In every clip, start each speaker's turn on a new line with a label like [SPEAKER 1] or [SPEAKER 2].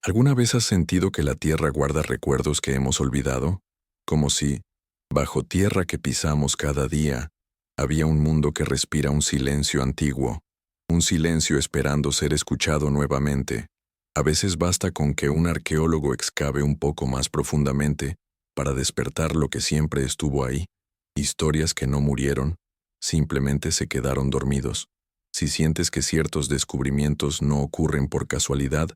[SPEAKER 1] ¿Alguna vez has sentido que la tierra guarda recuerdos que hemos olvidado? Como si, bajo tierra que pisamos cada día, había un mundo que respira un silencio antiguo, un silencio esperando ser escuchado nuevamente. A veces basta con que un arqueólogo excave un poco más profundamente para despertar lo que siempre estuvo ahí, historias que no murieron, simplemente se quedaron dormidos. Si sientes que ciertos descubrimientos no ocurren por casualidad,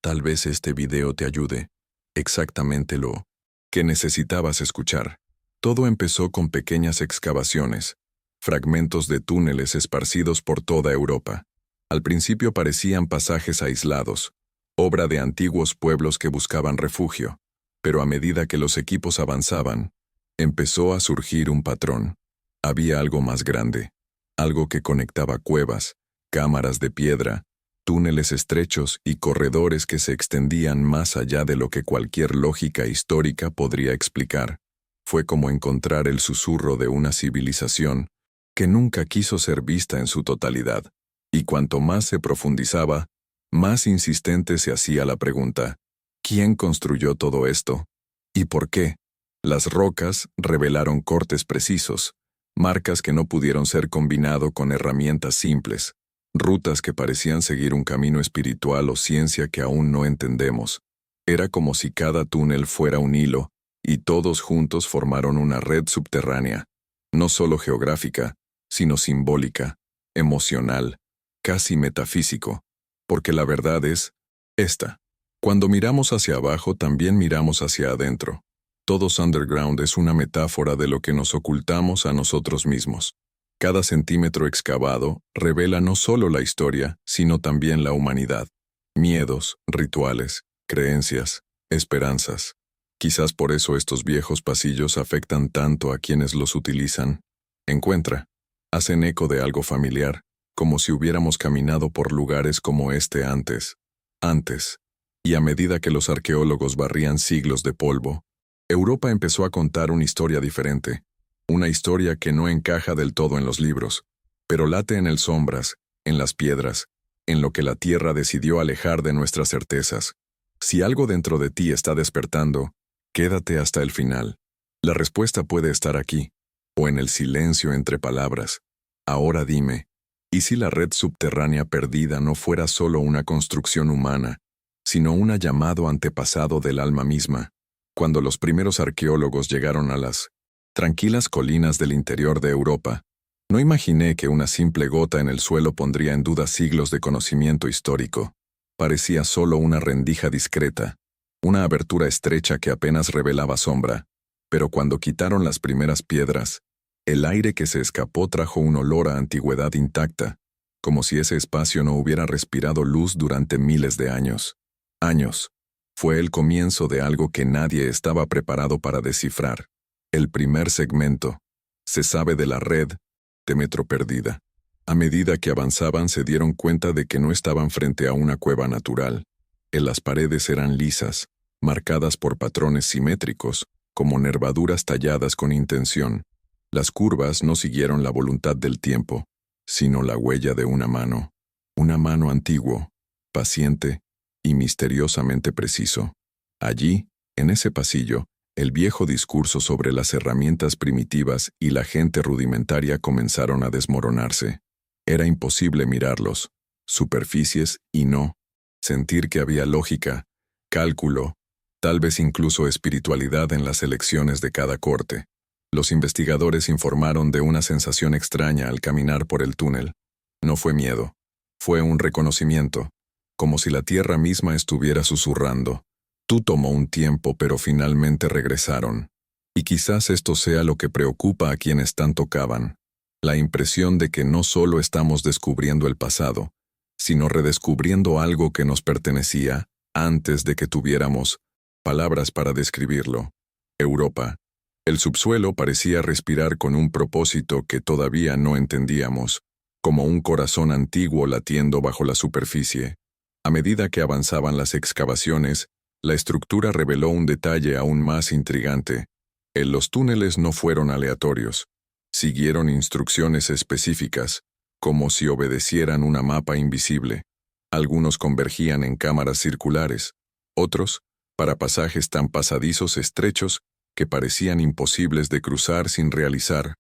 [SPEAKER 1] tal vez este video te ayude. Exactamente lo que necesitabas escuchar. Todo empezó con pequeñas excavaciones, fragmentos de túneles esparcidos por toda Europa. Al principio parecían pasajes aislados, obra de antiguos pueblos que buscaban refugio, pero a medida que los equipos avanzaban, empezó a surgir un patrón. Había algo más grande, algo que conectaba cuevas, cámaras de piedra, túneles estrechos y corredores que se extendían más allá de lo que cualquier lógica histórica podría explicar. Fue como encontrar el susurro de una civilización que nunca quiso ser vista en su totalidad. Y cuanto más se profundizaba, más insistente se hacía la pregunta: ¿quién construyó todo esto? ¿Y por qué? Las rocas revelaron cortes precisos, marcas que no pudieron ser combinado con herramientas simples, rutas que parecían seguir un camino espiritual o ciencia que aún no entendemos. Era como si cada túnel fuera un hilo, y todos juntos formaron una red subterránea, no solo geográfica, sino simbólica, emocional, casi metafísico, porque la verdad es esta. Cuando miramos hacia abajo, también miramos hacia adentro. Todos Underground es una metáfora de lo que nos ocultamos a nosotros mismos. Cada centímetro excavado revela no solo la historia, sino también la humanidad. Miedos, rituales, creencias, esperanzas. Quizás por eso estos viejos pasillos afectan tanto a quienes los utilizan. Encuentra. Hacen eco de algo familiar, como si hubiéramos caminado por lugares como este antes. Y a medida que los arqueólogos barrían siglos de polvo, Europa empezó a contar una historia diferente. Una historia que no encaja del todo en los libros, pero late en el sombras, en las piedras, en lo que la tierra decidió alejar de nuestras certezas. Si algo dentro de ti está despertando, quédate hasta el final. La respuesta puede estar aquí, o en el silencio entre palabras. Ahora dime, ¿y si la red subterránea perdida no fuera solo una construcción humana, sino un llamado antepasado del alma misma? Cuando los primeros arqueólogos llegaron a las tranquilas colinas del interior de Europa, no imaginé que una simple gota en el suelo pondría en duda siglos de conocimiento histórico. Parecía solo una rendija discreta, una abertura estrecha que apenas revelaba sombra, pero cuando quitaron las primeras piedras, el aire que se escapó trajo un olor a antigüedad intacta, como si ese espacio no hubiera respirado luz durante miles de años. Fue el comienzo de algo que nadie estaba preparado para descifrar. El primer segmento. Se sabe de la red de metro perdida. A medida que avanzaban se dieron cuenta de que no estaban frente a una cueva natural. Las paredes eran lisas, marcadas por patrones simétricos, como nervaduras talladas con intención. Las curvas no siguieron la voluntad del tiempo, sino la huella de una mano antiguo, paciente y misteriosamente preciso. Allí, en ese pasillo, el viejo discurso sobre las herramientas primitivas y la gente rudimentaria comenzaron a desmoronarse. Era imposible mirarlos, superficies y no sentir que había lógica, cálculo, tal vez incluso espiritualidad en las elecciones de cada corte. Los investigadores informaron de una sensación extraña al caminar por el túnel. No fue miedo, fue un reconocimiento, como si la tierra misma estuviera susurrando. Tú tomó un tiempo, pero finalmente regresaron. Y quizás esto sea lo que preocupa a quienes tanto cavan. La impresión de que no solo estamos descubriendo el pasado, sino redescubriendo algo que nos pertenecía antes de que tuviéramos palabras para describirlo. Europa. El subsuelo parecía respirar con un propósito que todavía no entendíamos, como un corazón antiguo latiendo bajo la superficie. A medida que avanzaban las excavaciones, la estructura reveló un detalle aún más intrigante. Los túneles no fueron aleatorios. Siguieron instrucciones específicas, como si obedecieran una mapa invisible. Algunos convergían en cámaras circulares, Otros, para pasajes tan pasadizos estrechos que parecían imposibles de cruzar sin realizar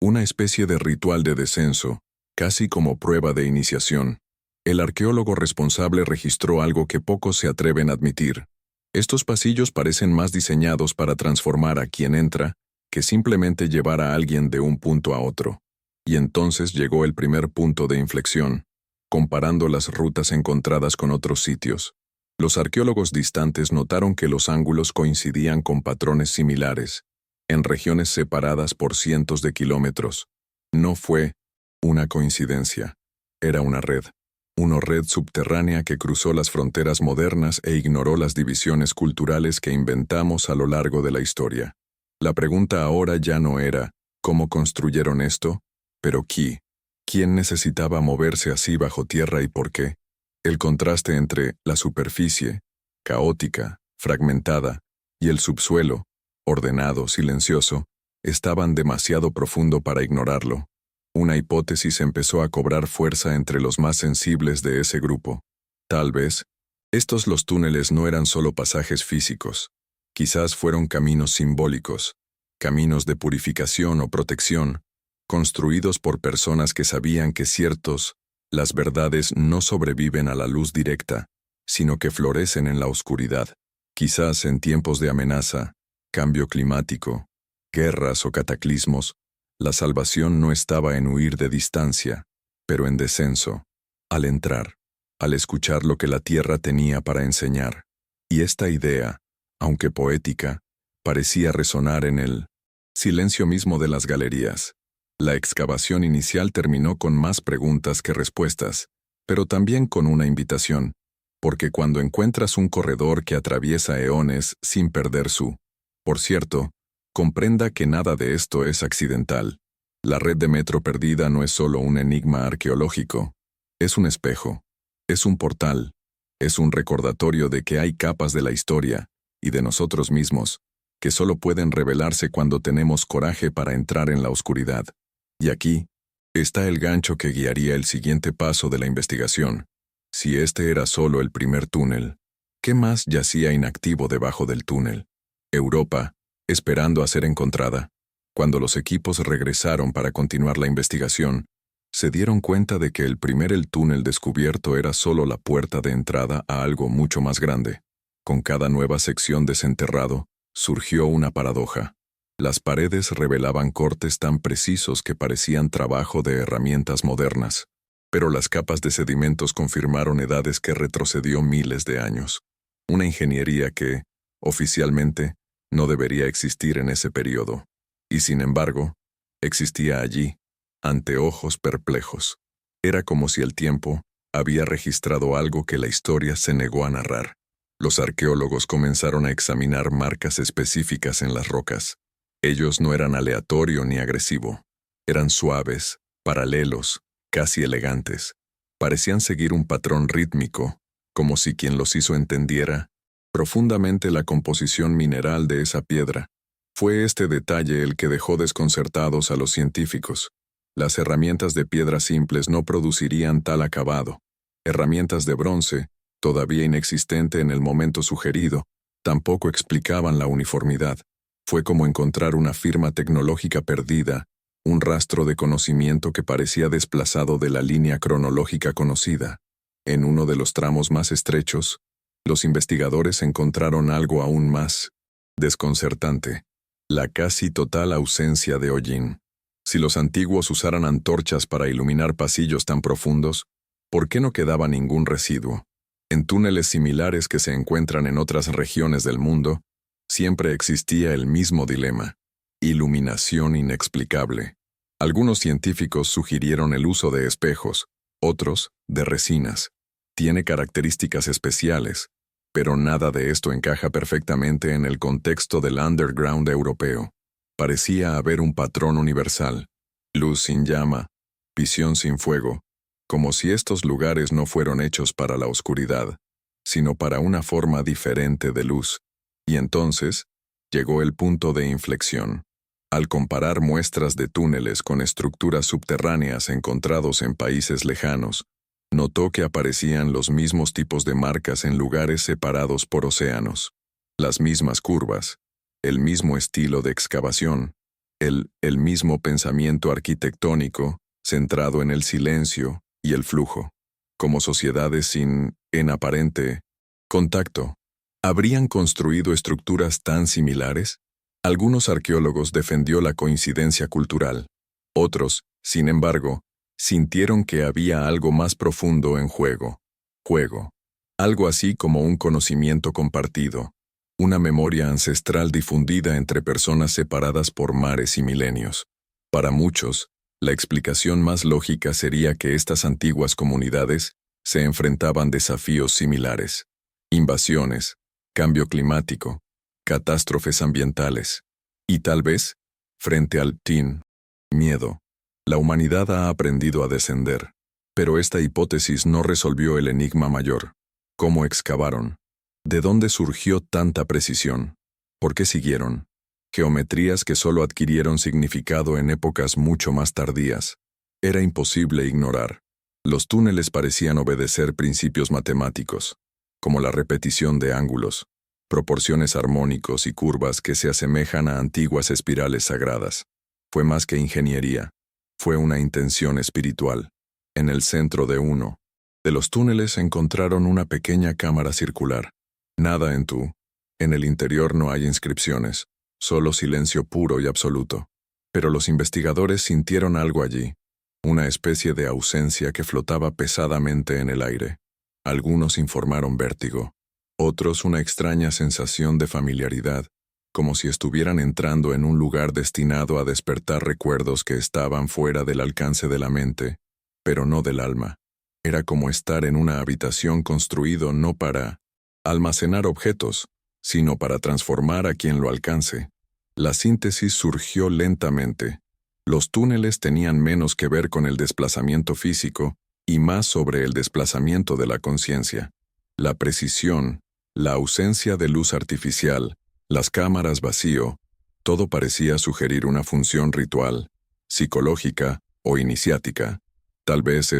[SPEAKER 1] una especie de ritual de descenso, casi como prueba de iniciación. El arqueólogo responsable registró algo que pocos se atreven a admitir. Estos pasillos parecen más diseñados para transformar a quien entra que simplemente llevar a alguien de un punto a otro. Y entonces llegó el primer punto de inflexión, comparando las rutas encontradas con otros sitios. Los arqueólogos distantes notaron que los ángulos coincidían con patrones similares, en regiones separadas por cientos de kilómetros. No fue una coincidencia, era una red subterránea que cruzó las fronteras modernas e ignoró las divisiones culturales que inventamos a lo largo de la historia. La pregunta ahora ya no era, ¿cómo construyeron esto? Pero ¿quién necesitaba moverse así bajo tierra y por qué? El contraste entre la superficie, caótica, fragmentada, y el subsuelo, ordenado, silencioso, estaban demasiado profundo para ignorarlo. Una hipótesis empezó a cobrar fuerza entre los más sensibles de ese grupo. Tal vez, los túneles no eran solo pasajes físicos. Quizás fueron caminos simbólicos, caminos de purificación o protección, construidos por personas que sabían que las verdades no sobreviven a la luz directa, sino que florecen en la oscuridad. Quizás en tiempos de amenaza, cambio climático, guerras o cataclismos, la salvación no estaba en huir de distancia, pero en descenso, al entrar, al escuchar lo que la tierra tenía para enseñar. Y esta idea, aunque poética, parecía resonar en el silencio mismo de las galerías. La excavación inicial terminó con más preguntas que respuestas, pero también con una invitación, porque cuando encuentras un corredor que atraviesa eones sin perder por cierto, comprenda que nada de esto es accidental. La red de metro perdida no es solo un enigma arqueológico, es un espejo, es un portal, es un recordatorio de que hay capas de la historia, y de nosotros mismos, que solo pueden revelarse cuando tenemos coraje para entrar en la oscuridad. Y aquí está el gancho que guiaría el siguiente paso de la investigación. Si este era solo el primer túnel, ¿qué más yacía inactivo debajo del túnel? Europa, esperando a ser encontrada. Cuando los equipos regresaron para continuar la investigación, se dieron cuenta de que el túnel descubierto era solo la puerta de entrada a algo mucho más grande. Con cada nueva sección desenterrado, surgió una paradoja. Las paredes revelaban cortes tan precisos que parecían trabajo de herramientas modernas, pero las capas de sedimentos confirmaron edades que retrocedió miles de años. Una ingeniería que, oficialmente, no debería existir en ese periodo. Y sin embargo, existía allí, ante ojos perplejos. Era como si el tiempo había registrado algo que la historia se negó a narrar. Los arqueólogos comenzaron a examinar marcas específicas en las rocas. Ellos no eran aleatorio ni agresivo. Eran suaves, paralelos, casi elegantes. Parecían seguir un patrón rítmico, como si quien los hizo entendiera profundamente la composición mineral de esa piedra. Fue este detalle el que dejó desconcertados a los científicos. Las herramientas de piedra simples no producirían tal acabado. Herramientas de bronce, todavía inexistente en el momento sugerido, tampoco explicaban la uniformidad. Fue como encontrar una firma tecnológica perdida, un rastro de conocimiento que parecía desplazado de la línea cronológica conocida. En uno de los tramos más estrechos, los investigadores encontraron algo aún más desconcertante: la casi total ausencia de hollín. Si los antiguos usaran antorchas para iluminar pasillos tan profundos, ¿por qué no quedaba ningún residuo? En túneles similares que se encuentran en otras regiones del mundo, siempre existía el mismo dilema: iluminación inexplicable. Algunos científicos sugirieron el uso de espejos, otros, de resinas. Tiene características especiales, pero nada de esto encaja perfectamente en el contexto del underground europeo. Parecía haber un patrón universal: luz sin llama, visión sin fuego, como si estos lugares no fueron hechos para la oscuridad, sino para una forma diferente de luz. Y entonces, llegó el punto de inflexión. Al comparar muestras de túneles con estructuras subterráneas encontrados en países lejanos, Notó que aparecían los mismos tipos de marcas en lugares separados por océanos, las mismas curvas, el mismo estilo de excavación, el mismo pensamiento arquitectónico centrado en el silencio y el flujo, como sociedades sin, en aparente, contacto. ¿Habrían construido estructuras tan similares? Algunos arqueólogos defendió la coincidencia cultural. Otros, sin embargo, sintieron que había algo más profundo en juego. Algo así como un conocimiento compartido, una memoria ancestral difundida entre personas separadas por mares y milenios. Para muchos, la explicación más lógica sería que estas antiguas comunidades se enfrentaban desafíos similares: invasiones, cambio climático, catástrofes ambientales. Y tal vez, frente al miedo, la humanidad ha aprendido a descender. Pero esta hipótesis no resolvió el enigma mayor. ¿Cómo excavaron? ¿De dónde surgió tanta precisión? ¿Por qué siguieron? Geometrías que solo adquirieron significado en épocas mucho más tardías. Era imposible ignorar. Los túneles parecían obedecer principios matemáticos, como la repetición de ángulos, proporciones armónicos y curvas que se asemejan a antiguas espirales sagradas. Fue más que ingeniería, fue una intención espiritual. En el centro de uno de los túneles encontraron una pequeña cámara circular. Nada en el interior no hay inscripciones, solo silencio puro y absoluto. Pero los investigadores sintieron algo allí, una especie de ausencia que flotaba pesadamente en el aire. Algunos informaron vértigo, otros una extraña sensación de familiaridad, como si estuvieran entrando en un lugar destinado a despertar recuerdos que estaban fuera del alcance de la mente, pero no del alma. Era como estar en una habitación construido no para almacenar objetos, sino para transformar a quien lo alcance. La síntesis surgió lentamente. Los túneles tenían menos que ver con el desplazamiento físico y más sobre el desplazamiento de la conciencia. La precisión, la ausencia de luz artificial, las cámaras vacío, todo parecía sugerir una función ritual, psicológica o iniciática. Tal vez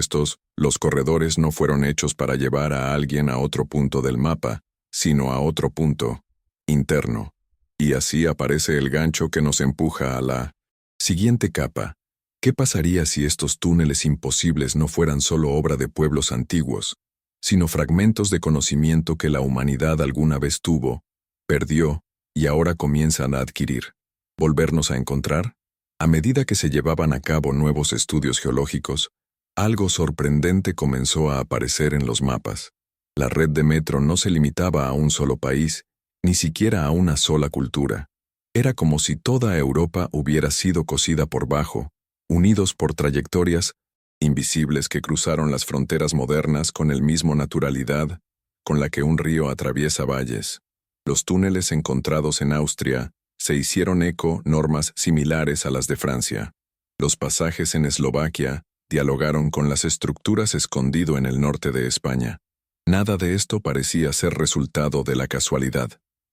[SPEAKER 1] los corredores no fueron hechos para llevar a alguien a otro punto del mapa, sino a otro punto, interno. Y así aparece el gancho que nos empuja a la siguiente capa. ¿Qué pasaría si estos túneles imposibles no fueran solo obra de pueblos antiguos, sino fragmentos de conocimiento que la humanidad alguna vez tuvo, perdió y ahora comienzan a adquirir? ¿Volvernos a encontrar? A medida que se llevaban a cabo nuevos estudios geológicos, algo sorprendente comenzó a aparecer en los mapas. La red de metro no se limitaba a un solo país, ni siquiera a una sola cultura. Era como si toda Europa hubiera sido cosida por bajo, unidos por trayectorias invisibles que cruzaron las fronteras modernas con el mismo naturalidad con la que un río atraviesa valles. Los túneles encontrados en Austria se hicieron eco normas similares a las de Francia. Los pasajes en Eslovaquia dialogaron con las estructuras escondido en el norte de España. Nada de esto parecía ser resultado de la casualidad.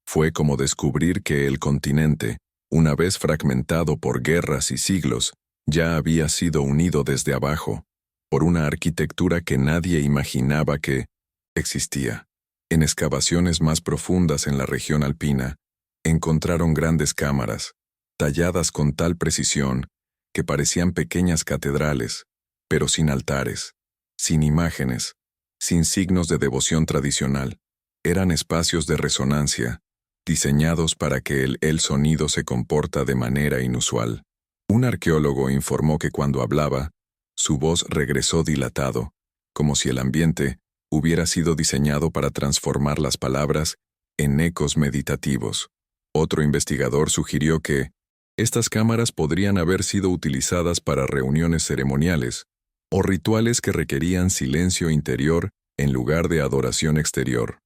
[SPEAKER 1] Fue como descubrir que el continente, una vez fragmentado por guerras y siglos, ya había sido unido desde abajo, por una arquitectura que nadie imaginaba que existía. En excavaciones más profundas en la región alpina, encontraron grandes cámaras, talladas con tal precisión que parecían pequeñas catedrales, pero sin altares, sin imágenes, sin signos de devoción tradicional. Eran espacios de resonancia, diseñados para que el sonido se comporta de manera inusual. Un arqueólogo informó que cuando hablaba, su voz regresó dilatado, como si el ambiente hubiera sido diseñado para transformar las palabras en ecos meditativos. Otro investigador sugirió que estas cámaras podrían haber sido utilizadas para reuniones ceremoniales o rituales que requerían silencio interior en lugar de adoración exterior.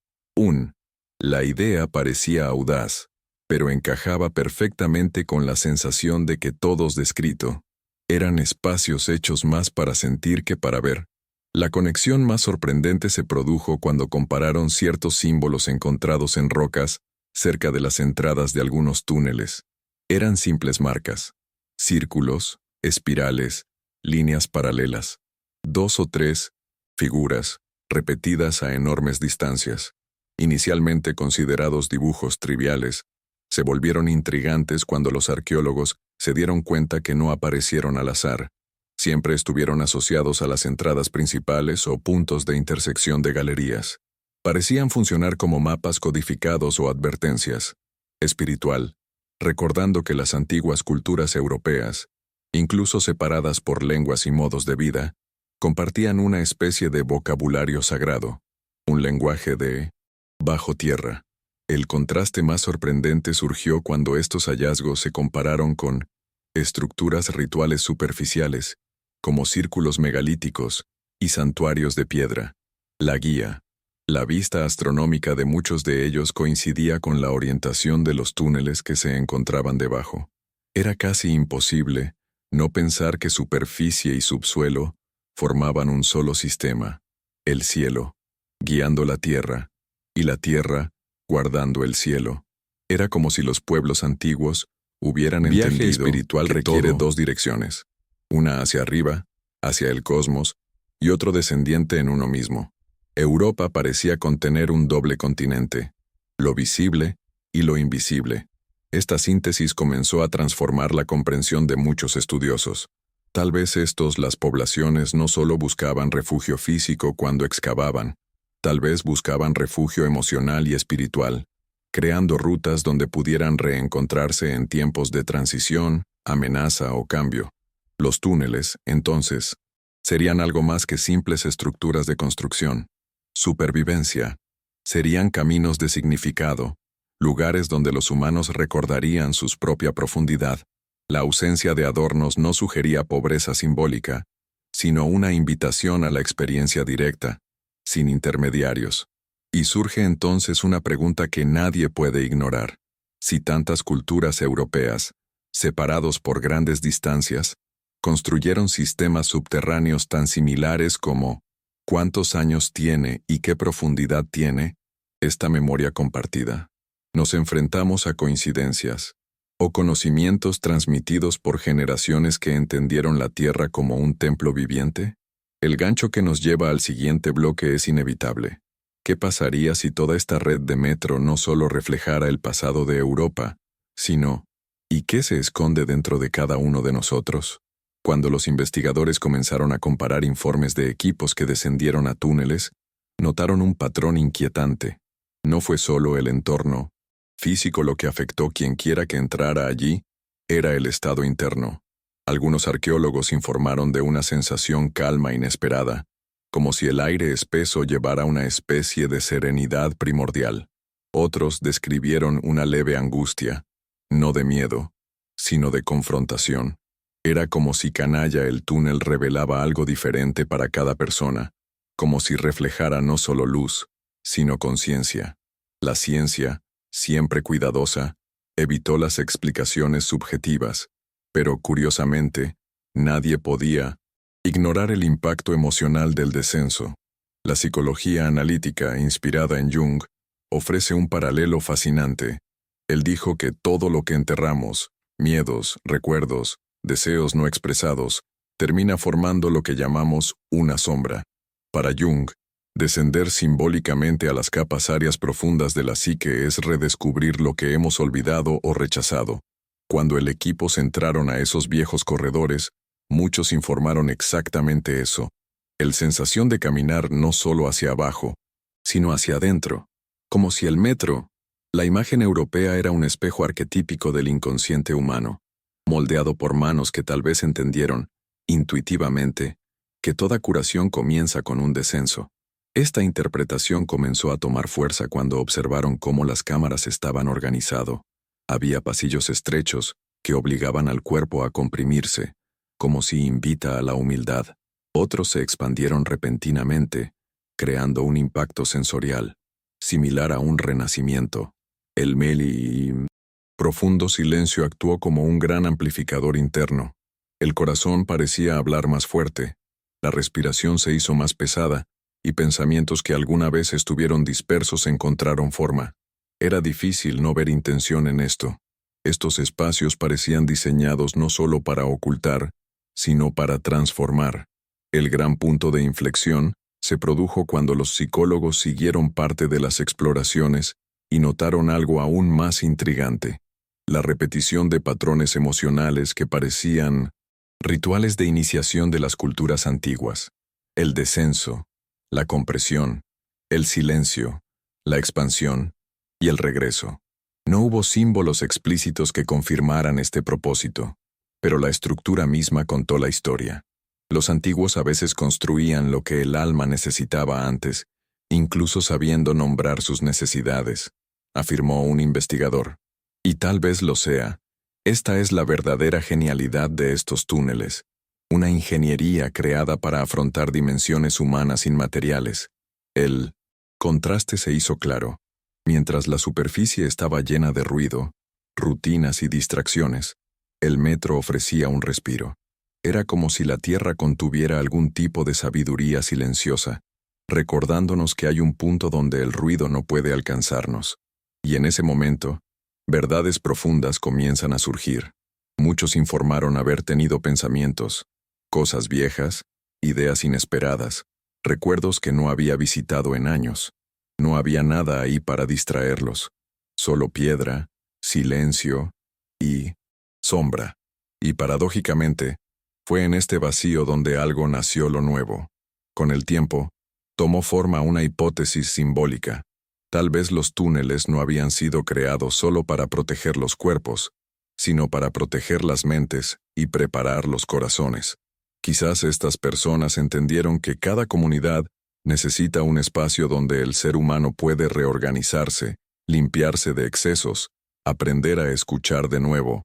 [SPEAKER 1] La idea parecía audaz, pero encajaba perfectamente con la sensación de que todos descrito eran espacios hechos más para sentir que para ver. La conexión más sorprendente se produjo cuando compararon ciertos símbolos encontrados en rocas cerca de las entradas de algunos túneles. Eran simples marcas, círculos, espirales, líneas paralelas. 2 o 3 figuras, repetidas a enormes distancias. Inicialmente considerados dibujos triviales, se volvieron intrigantes cuando los arqueólogos se dieron cuenta que no aparecieron al azar. Siempre estuvieron asociados a las entradas principales o puntos de intersección de galerías. Parecían funcionar como mapas codificados o advertencias. Espiritual, recordando que las antiguas culturas europeas, incluso separadas por lenguas y modos de vida, compartían una especie de vocabulario sagrado, un lenguaje de bajo tierra. El contraste más sorprendente surgió cuando estos hallazgos se compararon con estructuras rituales superficiales, como círculos megalíticos y santuarios de piedra. La guía, la vista astronómica de muchos de ellos coincidía con la orientación de los túneles que se encontraban debajo. Era casi imposible no pensar que superficie y subsuelo formaban un solo sistema, el cielo, guiando la tierra, y la tierra, guardando el cielo. Era como si los pueblos antiguos hubieran entendido que el viaje espiritual requiere dos direcciones, una hacia arriba, hacia el cosmos, y otro descendiente en uno mismo. Europa parecía contener un doble continente, lo visible y lo invisible. Esta síntesis comenzó a transformar la comprensión de muchos estudiosos. Tal vez las poblaciones no solo buscaban refugio físico cuando excavaban, tal vez buscaban refugio emocional y espiritual, creando rutas donde pudieran reencontrarse en tiempos de transición, amenaza o cambio. Los túneles, entonces, serían algo más que simples estructuras de construcción. Supervivencia. Serían caminos de significado, lugares donde los humanos recordarían su propia profundidad. La ausencia de adornos no sugería pobreza simbólica, sino una invitación a la experiencia directa, sin intermediarios. Y surge entonces una pregunta que nadie puede ignorar. Si tantas culturas europeas, separados por grandes distancias, construyeron sistemas subterráneos tan similares como ¿cuántos años tiene y qué profundidad tiene esta memoria compartida? Nos enfrentamos a coincidencias o conocimientos transmitidos por generaciones que entendieron la Tierra como un templo viviente. El gancho que nos lleva al siguiente bloque es inevitable. ¿Qué pasaría si toda esta red de metro no solo reflejara el pasado de Europa, sino, ¿y qué se esconde dentro de cada uno de nosotros? Cuando los investigadores comenzaron a comparar informes de equipos que descendieron a túneles, notaron un patrón inquietante. No fue solo el entorno físico lo que afectó quienquiera que entrara allí, era el estado interno. Algunos arqueólogos informaron de una sensación calma inesperada, como si el aire espeso llevara una especie de serenidad primordial. Otros describieron una leve angustia, no de miedo, sino de confrontación. Era como si canalla el túnel revelaba algo diferente para cada persona, como si reflejara no solo luz, sino conciencia. La ciencia, siempre cuidadosa, evitó las explicaciones subjetivas, pero curiosamente, nadie podía ignorar el impacto emocional del descenso. La psicología analítica, inspirada en Jung, ofrece un paralelo fascinante. Él dijo que todo lo que enterramos, miedos, recuerdos, deseos no expresados, termina formando lo que llamamos una sombra. Para Jung, descender simbólicamente a las capas áreas profundas de la psique es redescubrir lo que hemos olvidado o rechazado. Cuando el equipo entraron a esos viejos corredores, muchos informaron exactamente eso. La sensación de caminar no solo hacia abajo, sino hacia adentro. Como si el metro, la imagen europea era un espejo arquetípico del inconsciente humano, moldeado por manos que tal vez entendieron, intuitivamente, que toda curación comienza con un descenso. Esta interpretación comenzó a tomar fuerza cuando observaron cómo las cámaras estaban organizadas. Había pasillos estrechos que obligaban al cuerpo a comprimirse, como si invita a la humildad. Otros se expandieron repentinamente, creando un impacto sensorial, similar a un renacimiento. El profundo silencio actuó como un gran amplificador interno. El corazón parecía hablar más fuerte, la respiración se hizo más pesada, y pensamientos que alguna vez estuvieron dispersos encontraron forma. Era difícil no ver intención en esto. Estos espacios parecían diseñados no solo para ocultar, sino para transformar. El gran punto de inflexión se produjo cuando los psicólogos siguieron parte de las exploraciones y notaron algo aún más intrigante: la repetición de patrones emocionales que parecían rituales de iniciación de las culturas antiguas. El descenso, la compresión, el silencio, la expansión y el regreso. No hubo símbolos explícitos que confirmaran este propósito, pero la estructura misma contó la historia. Los antiguos a veces construían lo que el alma necesitaba antes, incluso sabiendo nombrar sus necesidades, afirmó un investigador. Y tal vez lo sea. Esta es la verdadera genialidad de estos túneles, una ingeniería creada para afrontar dimensiones humanas inmateriales. El contraste se hizo claro. Mientras la superficie estaba llena de ruido, rutinas y distracciones, el metro ofrecía un respiro. Era como si la tierra contuviera algún tipo de sabiduría silenciosa, recordándonos que hay un punto donde el ruido no puede alcanzarnos. Y en ese momento, verdades profundas comienzan a surgir. Muchos informaron haber tenido pensamientos, cosas viejas, ideas inesperadas, recuerdos que no había visitado en años. No había nada ahí para distraerlos, solo piedra, silencio y sombra. Y paradójicamente, fue en este vacío donde algo nació lo nuevo. Con el tiempo, tomó forma una hipótesis simbólica. Tal vez los túneles no habían sido creados solo para proteger los cuerpos, sino para proteger las mentes y preparar los corazones. Quizás estas personas entendieron que cada comunidad necesita un espacio donde el ser humano puede reorganizarse, limpiarse de excesos, aprender a escuchar de nuevo,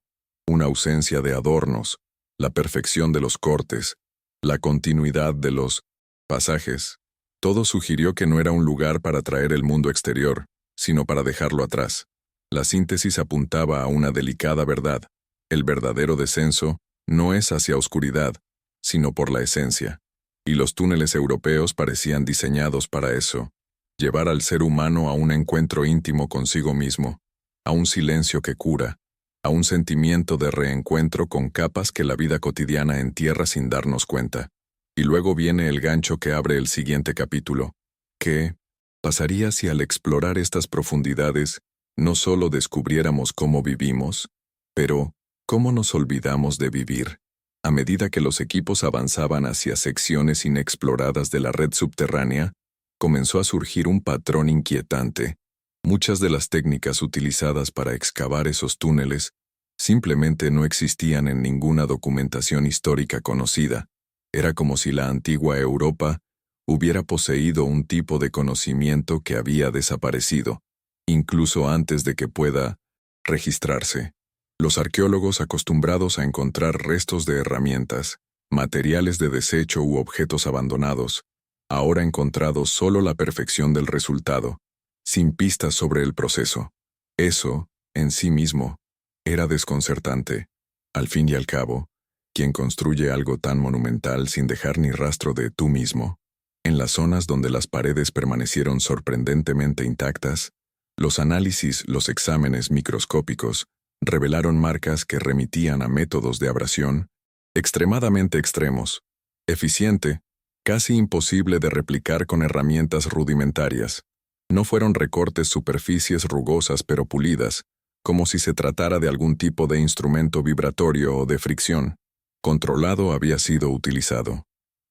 [SPEAKER 1] una ausencia de adornos, la perfección de los cortes, la continuidad de los pasajes. Todo sugirió que no era un lugar para traer el mundo exterior, sino para dejarlo atrás. La síntesis apuntaba a una delicada verdad: el verdadero descenso no es hacia oscuridad, sino por la esencia. Y los túneles europeos parecían diseñados para eso: llevar al ser humano a un encuentro íntimo consigo mismo, a un silencio que cura, a un sentimiento de reencuentro con capas que la vida cotidiana entierra sin darnos cuenta. Y luego viene el gancho que abre el siguiente capítulo. ¿Qué pasaría si al explorar estas profundidades no solo descubriéramos cómo vivimos, pero cómo nos olvidamos de vivir? A medida que los equipos avanzaban hacia secciones inexploradas de la red subterránea, comenzó a surgir un patrón inquietante. Muchas de las técnicas utilizadas para excavar esos túneles simplemente no existían en ninguna documentación histórica conocida. Era como si la antigua Europa hubiera poseído un tipo de conocimiento que había desaparecido, incluso antes de que pueda registrarse. Los arqueólogos, acostumbrados a encontrar restos de herramientas, materiales de desecho u objetos abandonados, ahora encontraron solo la perfección del resultado, sin pistas sobre el proceso. Eso, en sí mismo, era desconcertante. Al fin y al cabo, ¿quién construye algo tan monumental sin dejar ni rastro de tú mismo? En las zonas donde las paredes permanecieron sorprendentemente intactas, los análisis, los exámenes microscópicos, revelaron marcas que remitían a métodos de abrasión extremadamente extremos, eficiente, casi imposible de replicar con herramientas rudimentarias. No fueron recortes superficies rugosas pero pulidas, como si se tratara de algún tipo de instrumento vibratorio o de fricción. Controlado había sido utilizado.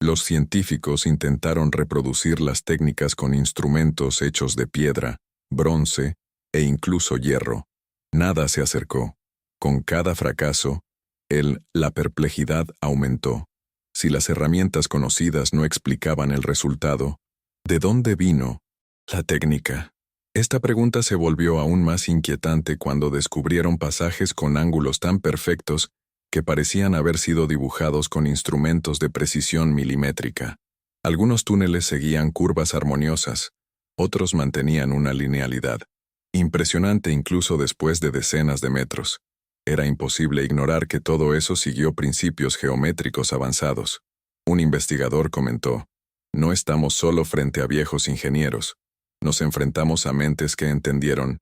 [SPEAKER 1] Los científicos intentaron reproducir las técnicas con instrumentos hechos de piedra, bronce e incluso hierro. Nada se acercó. Con cada fracaso, la perplejidad aumentó. Si las herramientas conocidas no explicaban el resultado, ¿de dónde vino la técnica? Esta pregunta se volvió aún más inquietante cuando descubrieron pasajes con ángulos tan perfectos que parecían haber sido dibujados con instrumentos de precisión milimétrica. Algunos túneles seguían curvas armoniosas, otros mantenían una linealidad impresionante incluso después de decenas de metros. Era imposible ignorar que todo eso siguió principios geométricos avanzados. Un investigador comentó: no estamos solo frente a viejos ingenieros, nos enfrentamos a mentes que entendieron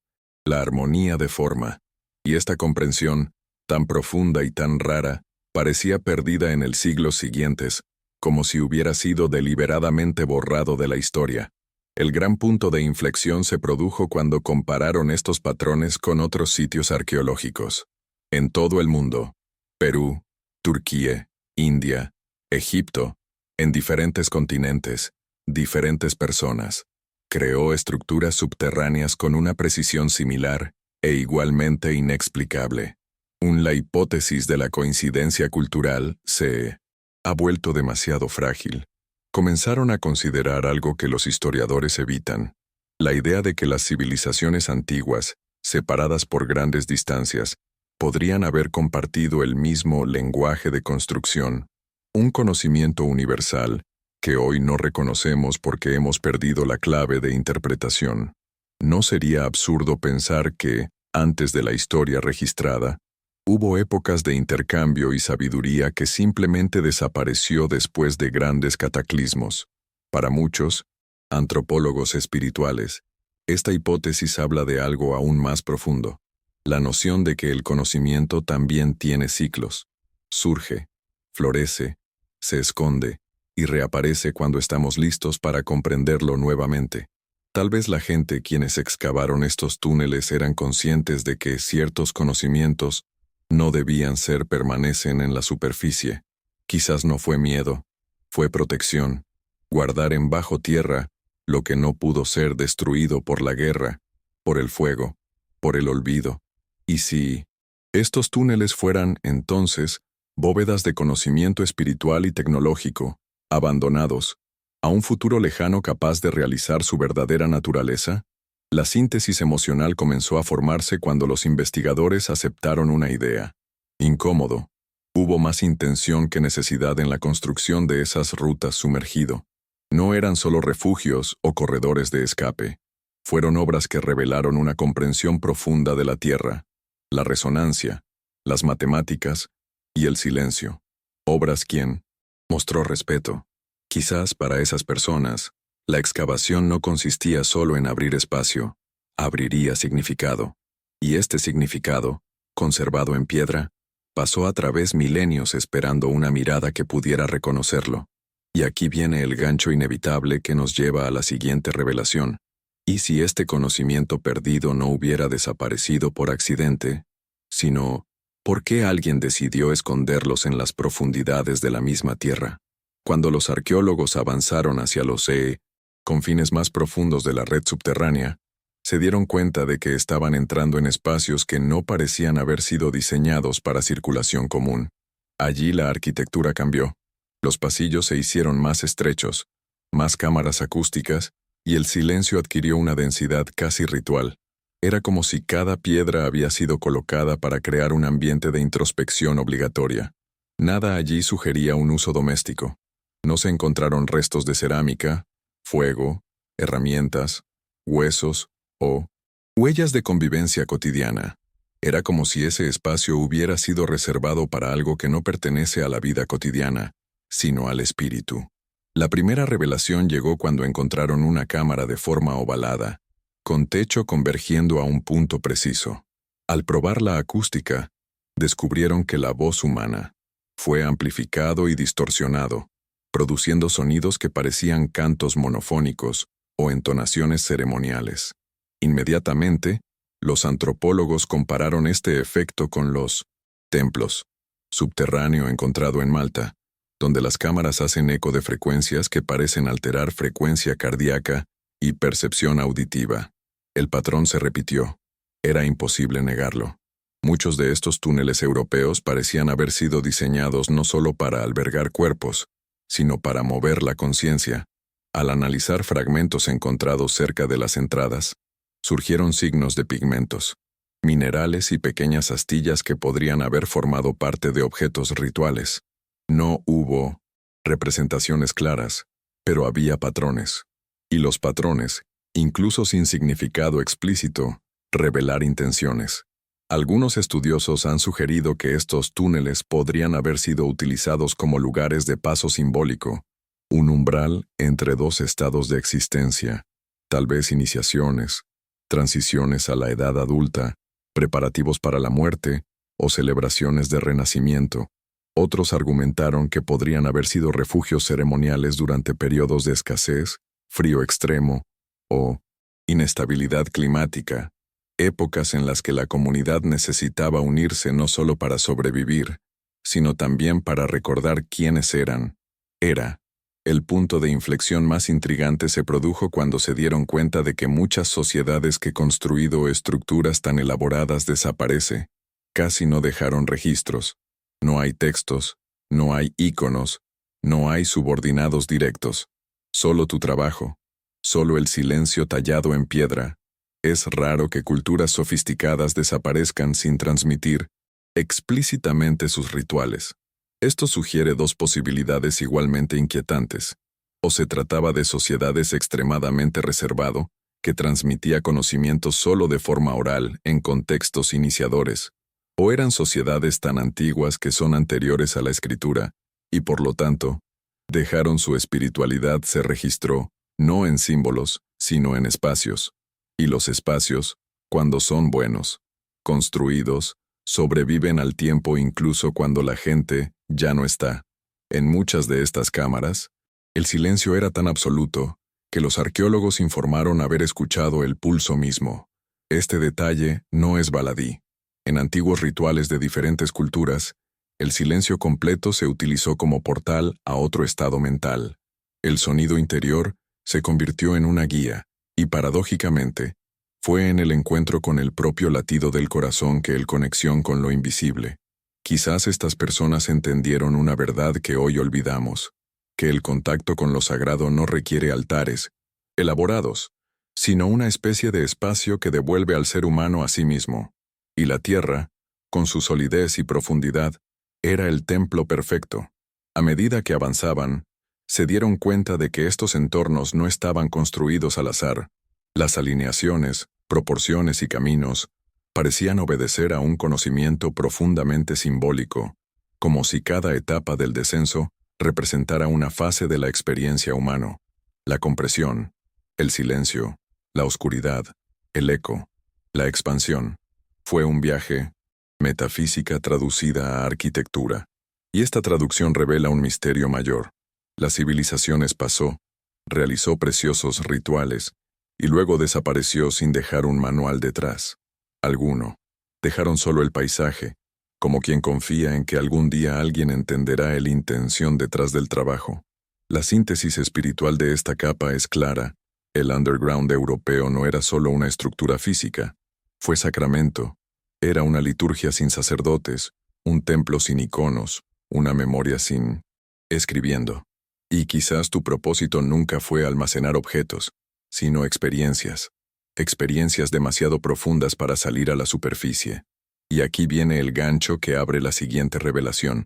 [SPEAKER 1] la armonía de forma, y esta comprensión, tan profunda y tan rara, parecía perdida en el siglos siguientes, como si hubiera sido deliberadamente borrado de la historia. El gran punto de inflexión se produjo cuando compararon estos patrones con otros sitios arqueológicos. En todo el mundo, Perú, Turquía, India, Egipto, en diferentes continentes, diferentes personas, creó estructuras subterráneas con una precisión similar e igualmente inexplicable. La hipótesis de la coincidencia cultural se ha vuelto demasiado frágil. Comenzaron a considerar algo que los historiadores evitan: la idea de que las civilizaciones antiguas, separadas por grandes distancias, podrían haber compartido el mismo lenguaje de construcción, un conocimiento universal que hoy no reconocemos porque hemos perdido la clave de interpretación. ¿No sería absurdo pensar que, antes de la historia registrada, hubo épocas de intercambio y sabiduría que simplemente desapareció después de grandes cataclismos? Para muchos, antropólogos espirituales, esta hipótesis habla de algo aún más profundo: la noción de que el conocimiento también tiene ciclos. Surge, florece, se esconde y reaparece cuando estamos listos para comprenderlo nuevamente. Tal vez la gente quienes excavaron estos túneles eran conscientes de que ciertos conocimientos no debían permanecen en la superficie. Quizás no fue miedo, fue protección, guardar en bajo tierra lo que no pudo ser destruido por la guerra, por el fuego, por el olvido. ¿Y si estos túneles fueran, entonces, bóvedas de conocimiento espiritual y tecnológico, abandonados, a un futuro lejano capaz de realizar su verdadera naturaleza? La síntesis emocional comenzó a formarse cuando los investigadores aceptaron una idea. Incómodo. Hubo más intención que necesidad en la construcción de esas rutas sumergido. No eran solo refugios o corredores de escape. Fueron obras que revelaron una comprensión profunda de la Tierra, la resonancia, las matemáticas y el silencio. Obras quien mostró respeto. Quizás para esas personas, la excavación no consistía solo en abrir espacio, abriría significado. Y este significado, conservado en piedra, pasó a través milenios esperando una mirada que pudiera reconocerlo. Y aquí viene el gancho inevitable que nos lleva a la siguiente revelación. ¿Y si este conocimiento perdido no hubiera desaparecido por accidente, sino por qué alguien decidió esconderlos en las profundidades de la misma tierra? Cuando los arqueólogos avanzaron hacia los confines más profundos de la red subterránea, se dieron cuenta de que estaban entrando en espacios que no parecían haber sido diseñados para circulación común. Allí la arquitectura cambió. Los pasillos se hicieron más estrechos, más cámaras acústicas, y el silencio adquirió una densidad casi ritual. Era como si cada piedra había sido colocada para crear un ambiente de introspección obligatoria. Nada allí sugería un uso doméstico. No se encontraron restos de cerámica, fuego, herramientas, huesos o huellas de convivencia cotidiana. Era como si ese espacio hubiera sido reservado para algo que no pertenece a la vida cotidiana, sino al espíritu. La primera revelación llegó cuando encontraron una cámara de forma ovalada, con techo convergiendo a un punto preciso. Al probar la acústica, descubrieron que la voz humana fue amplificado y distorsionado, produciendo sonidos que parecían cantos monofónicos o entonaciones ceremoniales. Inmediatamente, los antropólogos compararon este efecto con los templos subterráneo encontrado en Malta, donde las cámaras hacen eco de frecuencias que parecen alterar frecuencia cardíaca y percepción auditiva. El patrón se repitió. Era imposible negarlo. Muchos de estos túneles europeos parecían haber sido diseñados no solo para albergar cuerpos, sino para mover la conciencia. Al analizar fragmentos encontrados cerca de las entradas, surgieron signos de pigmentos, minerales y pequeñas astillas que podrían haber formado parte de objetos rituales. No hubo representaciones claras, pero había patrones. Y los patrones, incluso sin significado explícito, revelar intenciones. Algunos estudiosos han sugerido que estos túneles podrían haber sido utilizados como lugares de paso simbólico, un umbral entre dos estados de existencia, tal vez iniciaciones, transiciones a la edad adulta, preparativos para la muerte o celebraciones de renacimiento. Otros argumentaron que podrían haber sido refugios ceremoniales durante periodos de escasez, frío extremo o inestabilidad climática, épocas en las que la comunidad necesitaba unirse no solo para sobrevivir, sino también para recordar quiénes eran. El punto de inflexión más intrigante se produjo cuando se dieron cuenta de que muchas sociedades que construido estructuras tan elaboradas desaparece. Casi no dejaron registros. No hay textos, no hay íconos, no hay subordinados directos. Solo tu trabajo, solo el silencio tallado en piedra. Es raro que culturas sofisticadas desaparezcan sin transmitir explícitamente sus rituales. Esto sugiere dos posibilidades igualmente inquietantes. O se trataba de sociedades extremadamente reservado, que transmitía conocimiento solo de forma oral en contextos iniciadores, o eran sociedades tan antiguas que son anteriores a la escritura, y por lo tanto, dejaron su espiritualidad se registró, no en símbolos, sino en espacios. Y los espacios, cuando son buenos, construidos, sobreviven al tiempo incluso cuando la gente ya no está. En muchas de estas cámaras, el silencio era tan absoluto que los arqueólogos informaron haber escuchado el pulso mismo. Este detalle no es baladí. En antiguos rituales de diferentes culturas, el silencio completo se utilizó como portal a otro estado mental. El sonido interior se convirtió en una guía, y paradójicamente, fue en el encuentro con el propio latido del corazón que el conexión con lo invisible. Quizás estas personas entendieron una verdad que hoy olvidamos, que el contacto con lo sagrado no requiere altares elaborados, sino una especie de espacio que devuelve al ser humano a sí mismo. Y la tierra, con su solidez y profundidad, era el templo perfecto. A medida que avanzaban, se dieron cuenta de que estos entornos no estaban construidos al azar. Las alineaciones, proporciones y caminos parecían obedecer a un conocimiento profundamente simbólico, como si cada etapa del descenso representara una fase de la experiencia humana. La compresión, el silencio, la oscuridad, el eco, la expansión. Fue un viaje, metafísica traducida a arquitectura. Y esta traducción revela un misterio mayor. La civilización pasó, realizó preciosos rituales, y luego desapareció sin dejar un manual detrás. Alguno. Dejaron solo el paisaje, como quien confía en que algún día alguien entenderá la intención detrás del trabajo. La síntesis espiritual de esta capa es clara. El underground europeo no era solo una estructura física, fue sacramento. Era una liturgia sin sacerdotes, un templo sin iconos, una memoria sin escribiendo. Y quizás tu propósito nunca fue almacenar objetos, sino experiencias. Experiencias demasiado profundas para salir a la superficie. Y aquí viene el gancho que abre la siguiente revelación.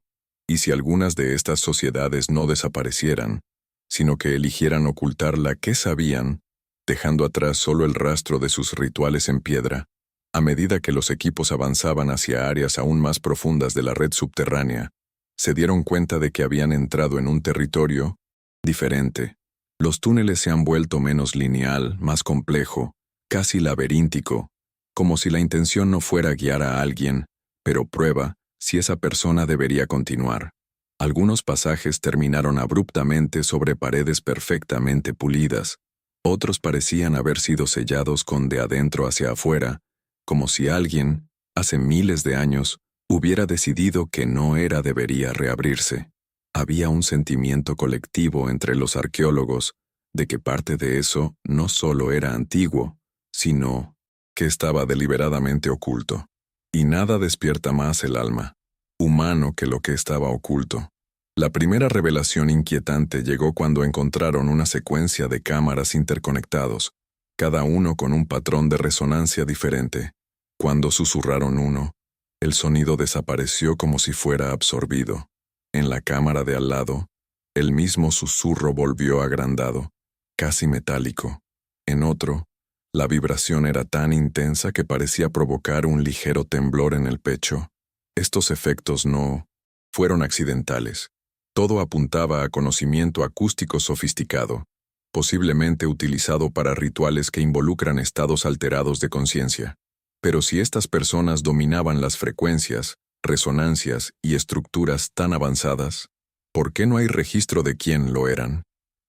[SPEAKER 1] Y si algunas de estas sociedades no desaparecieran, sino que eligieran ocultar la que sabían, dejando atrás solo el rastro de sus rituales en piedra, a medida que los equipos avanzaban hacia áreas aún más profundas de la red subterránea, se dieron cuenta de que habían entrado en un territorio diferente. Los túneles se han vuelto menos lineal, más complejo, casi laberíntico, como si la intención no fuera guiar a alguien, pero prueba si esa persona debería continuar. Algunos pasajes terminaron abruptamente sobre paredes perfectamente pulidas, otros parecían haber sido sellados con de adentro hacia afuera, como si alguien, hace miles de años, hubiera decidido que no debería reabrirse. Había un sentimiento colectivo entre los arqueólogos de que parte de eso no solo era antiguo, sino que estaba deliberadamente oculto. Y nada despierta más el alma humano que lo que estaba oculto. La primera revelación inquietante llegó cuando encontraron una secuencia de cámaras interconectados, cada uno con un patrón de resonancia diferente. Cuando susurraron uno, el sonido desapareció como si fuera absorbido. En la cámara de al lado, el mismo susurro volvió agrandado, casi metálico. En otro, la vibración era tan intensa que parecía provocar un ligero temblor en el pecho. Estos efectos no fueron accidentales. Todo apuntaba a conocimiento acústico sofisticado, posiblemente utilizado para rituales que involucran estados alterados de conciencia. Pero si estas personas dominaban las frecuencias, resonancias y estructuras tan avanzadas? ¿Por qué no hay registro de quién lo eran?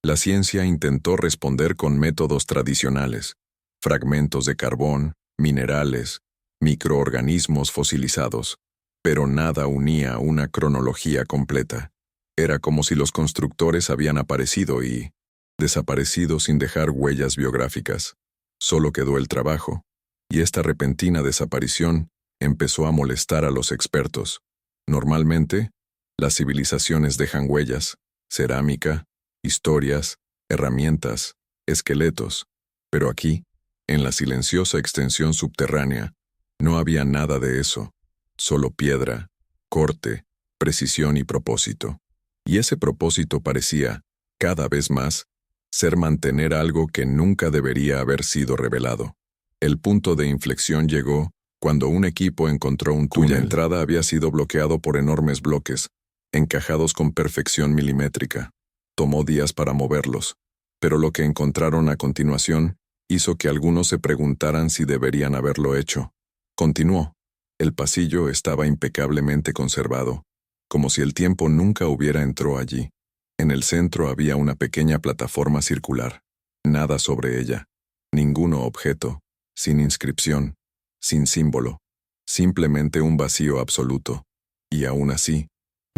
[SPEAKER 1] La ciencia intentó responder con métodos tradicionales: fragmentos de carbón, minerales, microorganismos fosilizados, pero nada unía una cronología completa. Era como si los constructores habían aparecido y desaparecido sin dejar huellas biográficas. Solo quedó el trabajo, y esta repentina desaparición empezó a molestar a los expertos. Normalmente, las civilizaciones dejan huellas: cerámica, historias, herramientas, esqueletos. Pero aquí, en la silenciosa extensión subterránea, no había nada de eso. Solo piedra, corte, precisión y propósito. Y ese propósito parecía, cada vez más, ser mantener algo que nunca debería haber sido revelado. El punto de inflexión llegó cuando un equipo encontró un túnel. Cuya entrada había sido bloqueado por enormes bloques, encajados con perfección milimétrica. Tomó días para moverlos, pero lo que encontraron a continuación hizo que algunos se preguntaran si deberían haberlo hecho. Continuó. El pasillo estaba impecablemente conservado, como si el tiempo nunca hubiera entrado allí. En el centro había una pequeña plataforma circular. Nada sobre ella. Ningún objeto, sin inscripción, sin símbolo. Simplemente un vacío absoluto. Y aún así,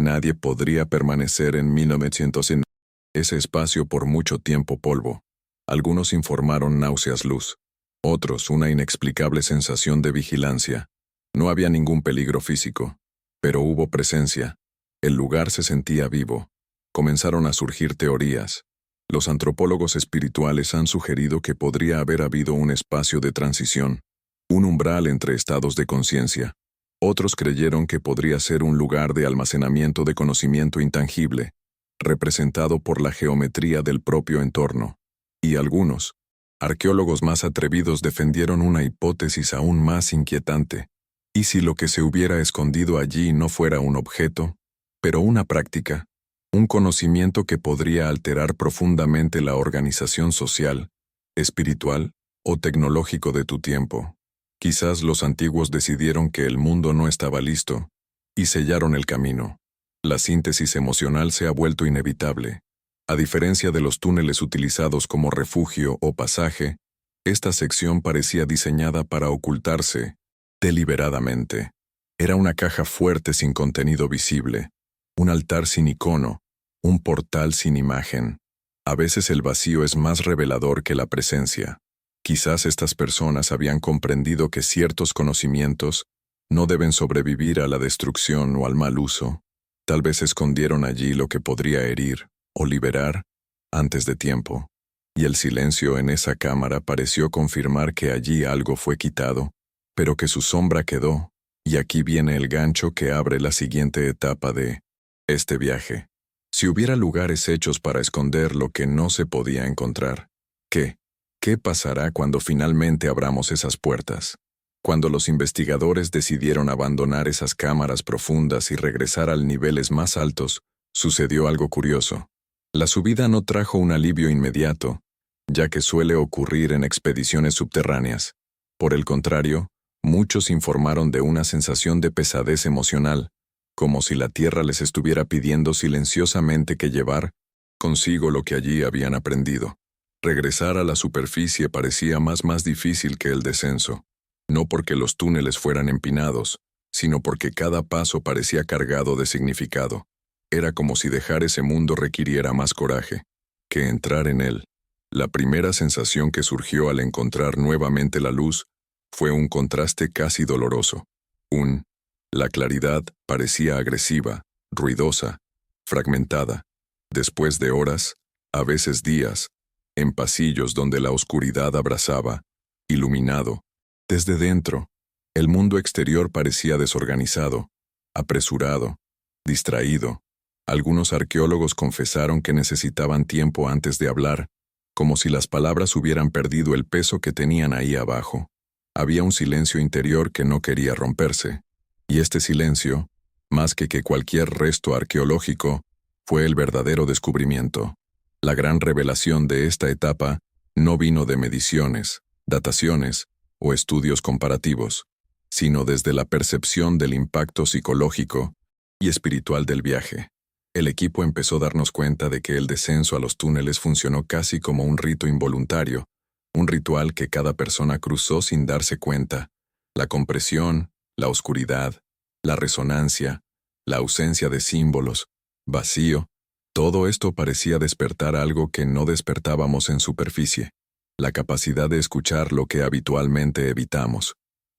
[SPEAKER 1] nadie podría permanecer en 1900 en ese espacio por mucho tiempo. Polvo. Algunos informaron náuseas, luz. Otros una inexplicable sensación de vigilancia. No había ningún peligro físico, pero hubo presencia. El lugar se sentía vivo. Comenzaron a surgir teorías. Los antropólogos espirituales han sugerido que podría haber habido un espacio de transición, un umbral entre estados de conciencia. Otros creyeron que podría ser un lugar de almacenamiento de conocimiento intangible, representado por la geometría del propio entorno. Y algunos, arqueólogos más atrevidos, defendieron una hipótesis aún más inquietante. ¿Y si lo que se hubiera escondido allí no fuera un objeto, pero una práctica? Un conocimiento que podría alterar profundamente la organización social, espiritual o tecnológico de tu tiempo. Quizás los antiguos decidieron que el mundo no estaba listo y sellaron el camino. La síntesis emocional se ha vuelto inevitable. A diferencia de los túneles utilizados como refugio o pasaje, esta sección parecía diseñada para ocultarse deliberadamente. Era una caja fuerte sin contenido visible, un altar sin icono, un portal sin imagen. A veces el vacío es más revelador que la presencia. Quizás estas personas habían comprendido que ciertos conocimientos no deben sobrevivir a la destrucción o al mal uso. Tal vez escondieron allí lo que podría herir o liberar antes de tiempo. Y el silencio en esa cámara pareció confirmar que allí algo fue quitado, pero que su sombra quedó. Y aquí viene el gancho que abre la siguiente etapa de este viaje. Si hubiera lugares hechos para esconder lo que no se podía encontrar, ¿qué pasará cuando finalmente abramos esas puertas? Cuando los investigadores decidieron abandonar esas cámaras profundas y regresar a niveles más altos, sucedió algo curioso. La subida no trajo un alivio inmediato, ya que suele ocurrir en expediciones subterráneas. Por el contrario, muchos informaron de una sensación de pesadez emocional, como si la tierra les estuviera pidiendo silenciosamente que llevar consigo lo que allí habían aprendido. Regresar a la superficie parecía más difícil que el descenso, no porque los túneles fueran empinados, sino porque cada paso parecía cargado de significado. Era como si dejar ese mundo requiriera más coraje que entrar en él. La primera sensación que surgió al encontrar nuevamente la luz fue un contraste casi doloroso. La claridad parecía agresiva, ruidosa, fragmentada. Después de horas, a veces días, en pasillos donde la oscuridad abrazaba, iluminado. Desde dentro, el mundo exterior parecía desorganizado, apresurado, distraído. Algunos arqueólogos confesaron que necesitaban tiempo antes de hablar, como si las palabras hubieran perdido el peso que tenían ahí abajo. Había un silencio interior que no quería romperse. Y este silencio, más que cualquier resto arqueológico, fue el verdadero descubrimiento. La gran revelación de esta etapa no vino de mediciones, dataciones o estudios comparativos. sino desde la percepción del impacto psicológico y espiritual del viaje. El equipo empezó a darnos cuenta de que el descenso a los túneles funcionó casi como un rito involuntario, un ritual que cada persona cruzó sin darse cuenta. La compresión, la oscuridad, la resonancia, la ausencia de símbolos, vacío, todo esto parecía despertar algo que no despertábamos en superficie, la capacidad de escuchar lo que habitualmente evitamos.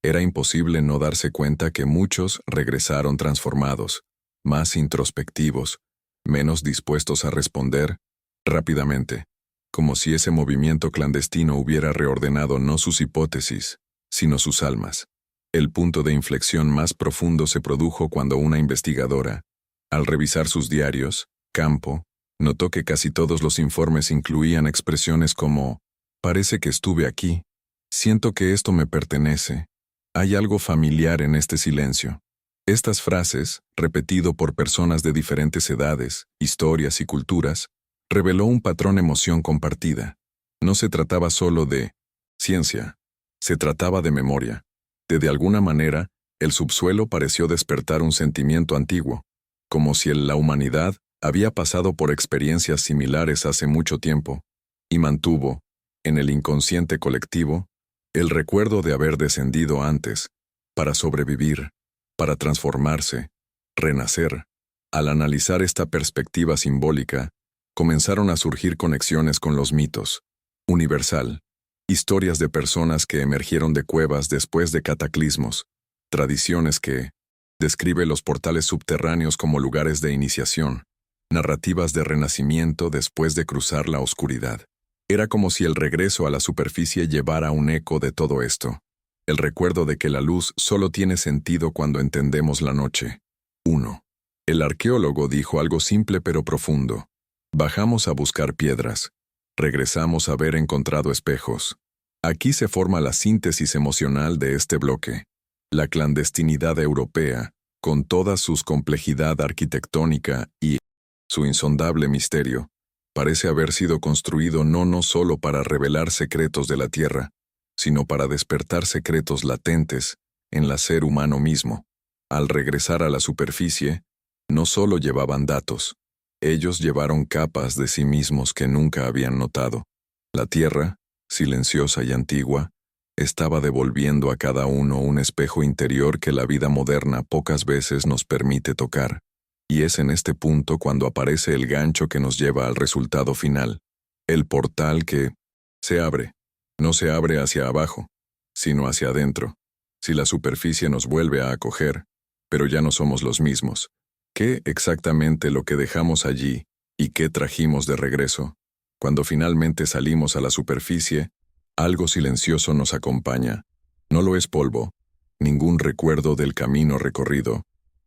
[SPEAKER 1] Era imposible no darse cuenta que muchos regresaron transformados, más introspectivos, menos dispuestos a responder rápidamente, como si ese movimiento clandestino hubiera reordenado no sus hipótesis, sino sus almas. El punto de inflexión más profundo se produjo cuando una investigadora, al revisar sus diarios, campo, notó que casi todos los informes incluían expresiones como «parece que estuve aquí», «siento que esto me pertenece», «hay algo familiar en este silencio». Estas frases, repetido por personas de diferentes edades, historias y culturas, reveló un patrón emoción compartida. No se trataba solo de ciencia, se trataba de memoria. De alguna manera, el subsuelo pareció despertar un sentimiento antiguo, como si la humanidad había pasado por experiencias similares hace mucho tiempo, y mantuvo, en el inconsciente colectivo, el recuerdo de haber descendido antes, para sobrevivir, para transformarse, renacer. Al analizar esta perspectiva simbólica, comenzaron a surgir conexiones con los mitos, universal, historias de personas que emergieron de cuevas después de cataclismos, tradiciones que describe los portales subterráneos como lugares de iniciación, narrativas de renacimiento después de cruzar la oscuridad. Era como si el regreso a la superficie llevara un eco de todo esto. El recuerdo de que la luz solo tiene sentido cuando entendemos la noche. 1. El arqueólogo dijo algo simple pero profundo. Bajamos a buscar piedras. Regresamos a haber encontrado espejos. Aquí se forma la síntesis emocional de este bloque. La clandestinidad europea, con toda su complejidad arquitectónica y su insondable misterio, parece haber sido construido no solo para revelar secretos de la Tierra, sino para despertar secretos latentes en el ser humano mismo. Al regresar a la superficie, no solo llevaban datos, ellos llevaron capas de sí mismos que nunca habían notado. La Tierra, silenciosa y antigua, estaba devolviendo a cada uno un espejo interior que la vida moderna pocas veces nos permite tocar. Y es en este punto cuando aparece el gancho que nos lleva al resultado final, el portal que se abre. No se abre hacia abajo, sino hacia adentro. Si la superficie nos vuelve a acoger, pero ya no somos los mismos. ¿Qué exactamente lo que dejamos allí y qué trajimos de regreso? Cuando finalmente salimos a la superficie, algo silencioso nos acompaña. No lo es polvo, ningún recuerdo del camino recorrido.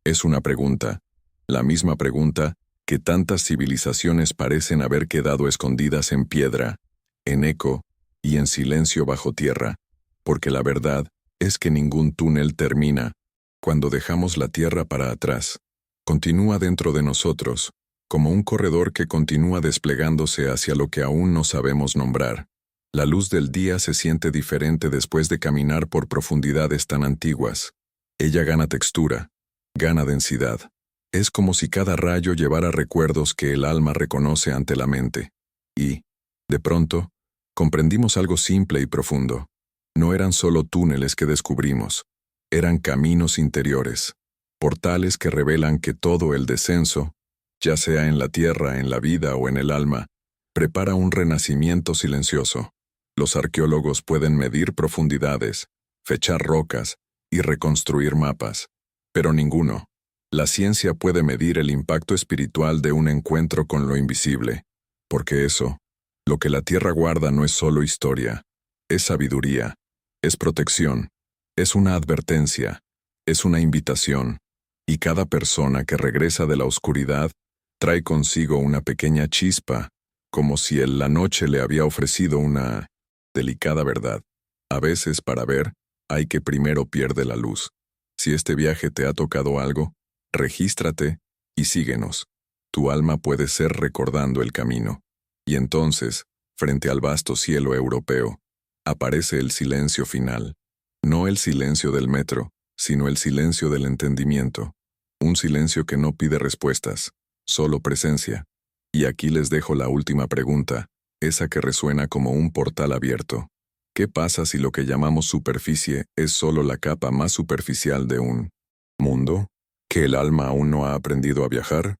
[SPEAKER 1] Es una pregunta, la misma pregunta que tantas civilizaciones parecen haber quedado escondidas en piedra, en eco y en silencio bajo tierra, porque la verdad es que ningún túnel termina cuando dejamos la tierra para atrás. Continúa dentro de nosotros, como un corredor que continúa desplegándose hacia lo que aún no sabemos nombrar. La luz del día se siente diferente después de caminar por profundidades tan antiguas. Ella gana textura, gana densidad. Es como si cada rayo llevara recuerdos que el alma reconoce ante la mente. Y, de pronto, comprendimos algo simple y profundo. No eran solo túneles que descubrimos, eran caminos interiores, portales que revelan que todo el descenso, ya sea en la tierra, en la vida o en el alma, prepara un renacimiento silencioso. Los arqueólogos pueden medir profundidades, fechar rocas y reconstruir mapas, pero ninguno. La ciencia puede medir el impacto espiritual de un encuentro con lo invisible, porque eso, lo que la tierra guarda no es solo historia, es sabiduría, es protección, es una advertencia, es una invitación, y cada persona que regresa de la oscuridad trae consigo una pequeña chispa, como si la noche le había ofrecido una delicada verdad. A veces, para ver, hay que primero pierde la luz. Si este viaje te ha tocado algo, regístrate y síguenos. Tu alma puede ser recordando el camino. Y entonces, frente al vasto cielo europeo, aparece el silencio final. No el silencio del metro, sino el silencio del entendimiento. Un silencio que no pide respuestas, solo presencia. Y aquí les dejo la última pregunta, esa que resuena como un portal abierto. ¿Qué pasa si lo que llamamos superficie es solo la capa más superficial de un mundo? ¿Que el alma aún no ha aprendido a viajar?